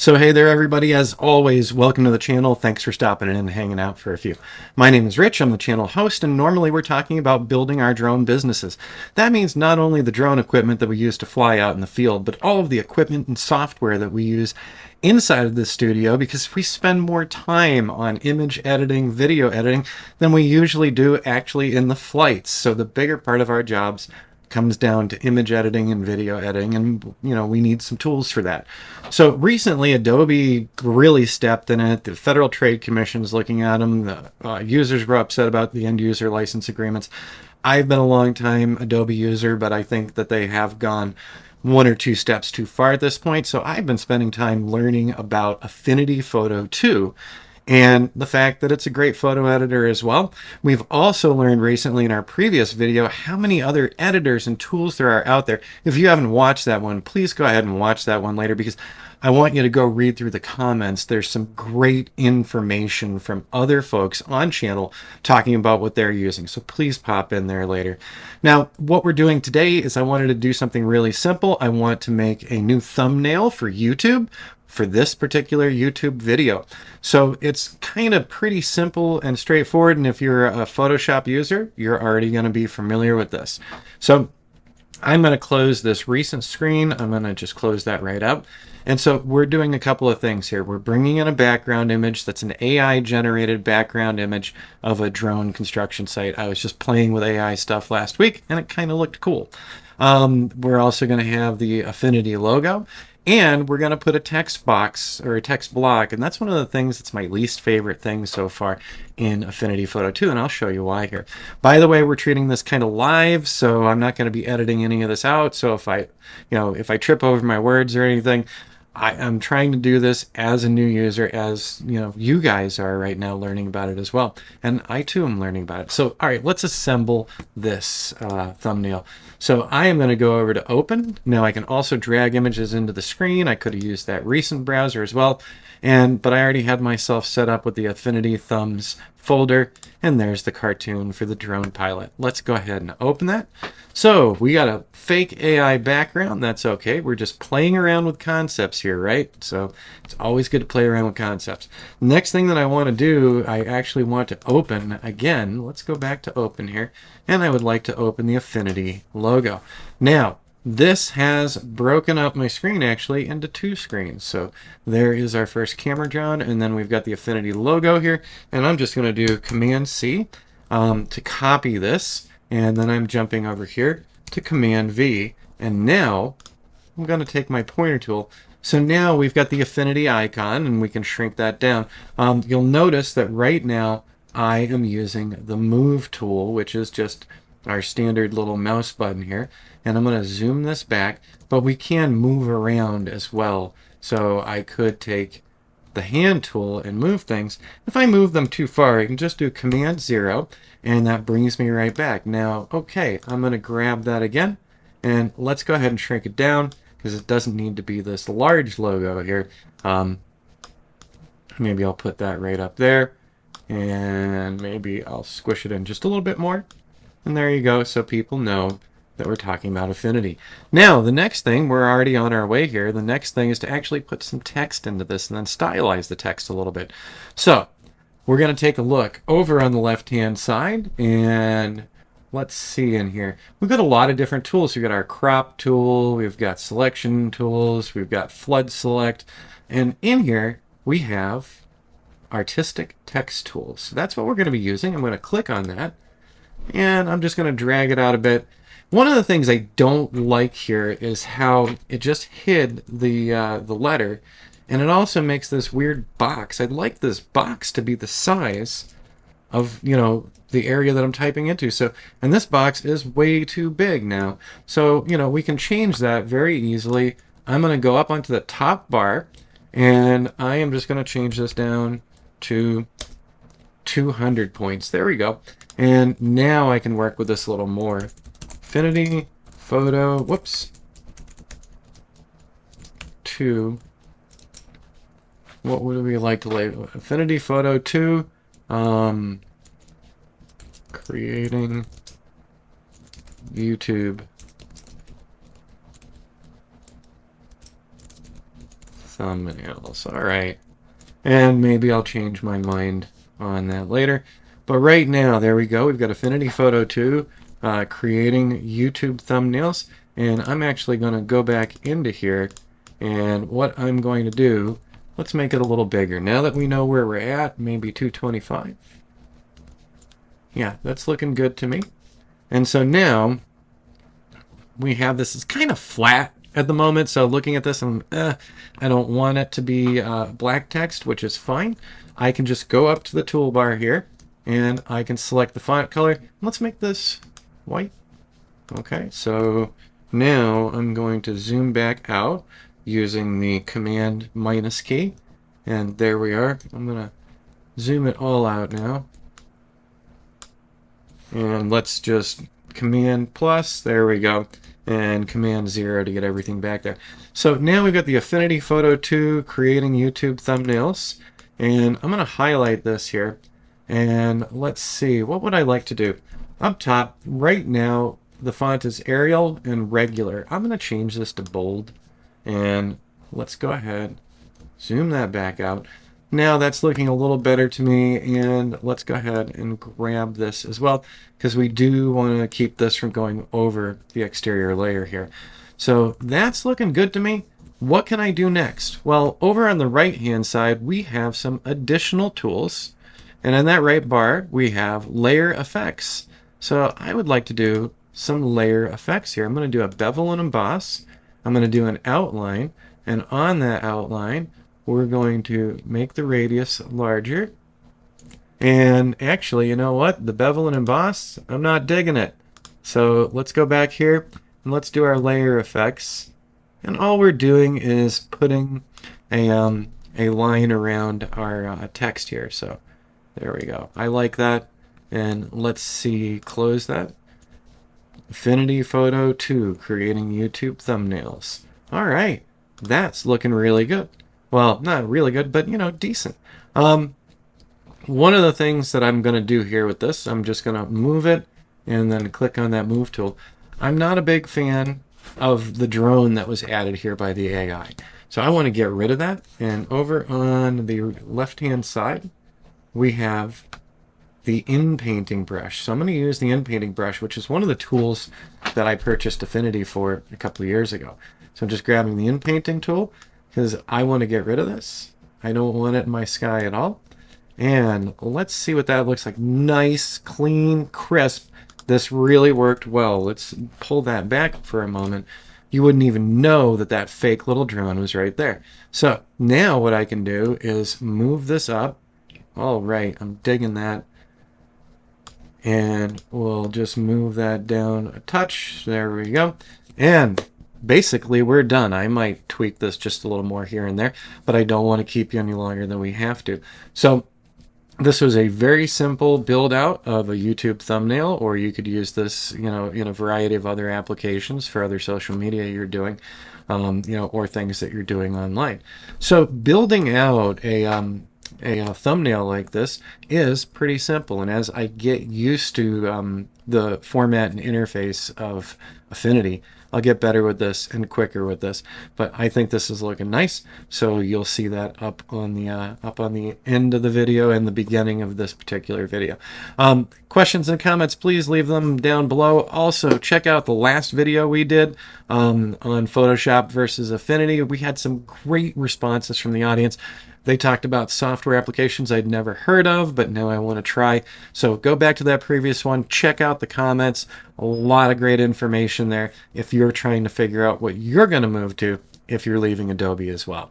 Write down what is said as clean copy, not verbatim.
So hey there everybody, as always, welcome to the channel. Thanks for stopping in and hanging out for a few. My name is Rich, I'm the channel host, and normally we're talking about building our drone businesses. That means not only the drone equipment that we use to fly out in the field, but all of the equipment and software that we use inside of this studio, because we spend more time on image editing, video editing, than we usually do actually in the flights. So the bigger part of our jobs comes down to image editing and video editing, and we need some tools for that. So recently Adobe really stepped in it. The Federal Trade Commission is looking at them. The users were upset about the end user license agreements. I've been a long time Adobe user, but I think that they have gone one or two steps too far at this point. So I've been spending time learning about Affinity Photo 2 and the fact that it's a great photo editor as well. We've also learned recently in our previous video how many other editors and tools there are out there. If you haven't watched that one, please go ahead and watch that one later, because I want you to go read through the comments. There's some great information from other folks on channel talking about what they're using. So please pop in there later. Now, what we're doing today is I wanted to do something really simple. I want to make a new thumbnail for YouTube for this particular YouTube video. So it's kind of pretty simple and straightforward. And if you're a Photoshop user, you're already going to be familiar with this. So I'm going to close this recent screen. I'm going to just close that right up. And so we're doing a couple of things here. We're bringing in a background image that's an AI generated background image of a drone construction site. I was just playing with AI stuff last week and it kind of looked cool. We're also going to have the Affinity logo. And we're going to put a text box or a text block. And that's one of the things that's my least favorite thing so far in Affinity Photo 2. And I'll show you why here. By the way, we're treating this kind of live, so I'm not going to be editing any of this out. So if I trip over my words or anything, I'm trying to do this as a new user, as you guys are right now learning about it as well. And I too am learning about it. So, all right, let's assemble this thumbnail. So I am going to go over to open. Now I can also drag images into the screen. I could have used that recent browser as well. But I already had myself set up with the Affinity Thumbs folder, and there's the cartoon for the drone pilot. Let's go ahead and open that. So we got a fake AI background. That's okay. We're just playing around with concepts here, right? So it's always good to play around with concepts. Next thing that I want to do, I actually want to open again. Let's go back to open here, and I would like to open the Affinity logo. Now, this has broken up my screen actually into two screens. So there is our first camera drawn, and then we've got the Affinity logo here. And I'm just going to do Command C to copy this. And then I'm jumping over here to Command V. And now I'm going to take my pointer tool. So now we've got the Affinity icon, and we can shrink that down. You'll notice that right now I am using the Move tool, which is just our standard little mouse button here. And I'm going to zoom this back, but we can move around as well. So I could take the hand tool and move things. If I move them too far, I can just do Command 0, and that brings me right back. Now, okay, I'm going to grab that again, and let's go ahead and shrink it down, because it doesn't need to be this large logo here. Maybe I'll put that right up there, and maybe I'll squish it in just a little bit more. And there you go, so people know that we're talking about Affinity. Now, the next thing, we're already on our way here. The next thing is to actually put some text into this and then stylize the text a little bit. So we're going to take a look over on the left-hand side, and let's see in here. We've got a lot of different tools. We've got our crop tool, we've got selection tools, we've got flood select, and in here we have artistic text tools. So that's what we're going to be using. I'm going to click on that, and I'm just going to drag it out a bit. One of the things I don't like here is how it just hid the letter, and it also makes this weird box. I'd like this box to be the size of the area that I'm typing into. So, and this box is way too big now. So we can change that very easily. I'm going to go up onto the top bar, and I am just going to change this down to 200 points. There we go. And now I can work with this a little more. Affinity Photo, whoops, 2. What would we like to label? Affinity Photo 2, creating YouTube Thumbnails. All right. And maybe I'll change my mind on that later. But right now, there we go. We've got Affinity Photo 2 creating YouTube thumbnails. And I'm actually going to go back into here. And what I'm going to do, let's make it a little bigger. Now that we know where we're at, maybe 225. Yeah, that's looking good to me. And so now we have this. It's kind of flat at the moment, so looking at this, I don't want it to be black text, which is fine. I can just go up to the toolbar here, and I can select the font color. Let's make this white. Okay, so now I'm going to zoom back out using the Command minus key, and there we are. I'm going to zoom it all out now. And let's just Command plus, there we go, and Command 0 to get everything back there. So now we've got the Affinity Photo 2 creating YouTube thumbnails, and I'm going to highlight this here, and let's see, what would I like to do? Up top, right now, the font is Arial and regular. I'm going to change this to bold, and let's go ahead, zoom that back out. Now that's looking a little better to me, and let's go ahead and grab this as well, because we do want to keep this from going over the exterior layer here. So that's looking good to me. What can I do next? Well, over on the right hand side, we have some additional tools, and in that right bar, we have layer effects. So I would like to do some layer effects here. I'm going to do a bevel and emboss. I'm going to do an outline, and on that outline, we're going to make the radius larger. And actually, you know what? The bevel and emboss, I'm not digging it. So let's go back here and let's do our layer effects. And all we're doing is putting a line around our text here. So there we go. I like that. And let's see, close that. Affinity Photo 2 creating YouTube thumbnails. All right, that's looking really good. Well, not really good, but, you know, decent. One of the things that I'm going to do here with this, I'm just going to move it and then click on that move tool. I'm not a big fan of the drone that was added here by the AI. So I want to get rid of that. And over on the left-hand side, we have the in-painting brush. So I'm going to use the in-painting brush, which is one of the tools that I purchased Affinity for a couple of years ago. So I'm just grabbing the in-painting tool, because I want to get rid of this. I don't want it in my sky at all. And let's see what that looks like. Nice, clean, crisp. This really worked well. Let's pull that back for a moment. You wouldn't even know that that fake little drone was right there. So now what I can do is move this up. All right, I'm digging that. And we'll just move that down a touch. There we go. And basically, we're done. I might tweak this just a little more here and there, but I don't want to keep you any longer than we have to. So this was a very simple build out of a YouTube thumbnail, or you could use this, you know, in a variety of other applications for other social media you're doing, you know, or things that you're doing online. So building out a thumbnail like this is pretty simple, and as I get used to the format and interface of Affinity, I'll get better with this and quicker with this. But I think this is looking nice, so you'll see that up on the end of the video and the beginning of this particular video. Questions and comments, please leave them down below. Also, check out the last video we did on Photoshop versus Affinity. We had some great responses from the audience. They talked about software applications I'd never heard of, but now I want to try. So go back to that previous one, check out the comments. A lot of great information there if you're trying to figure out what you're going to move to if you're leaving Adobe as well.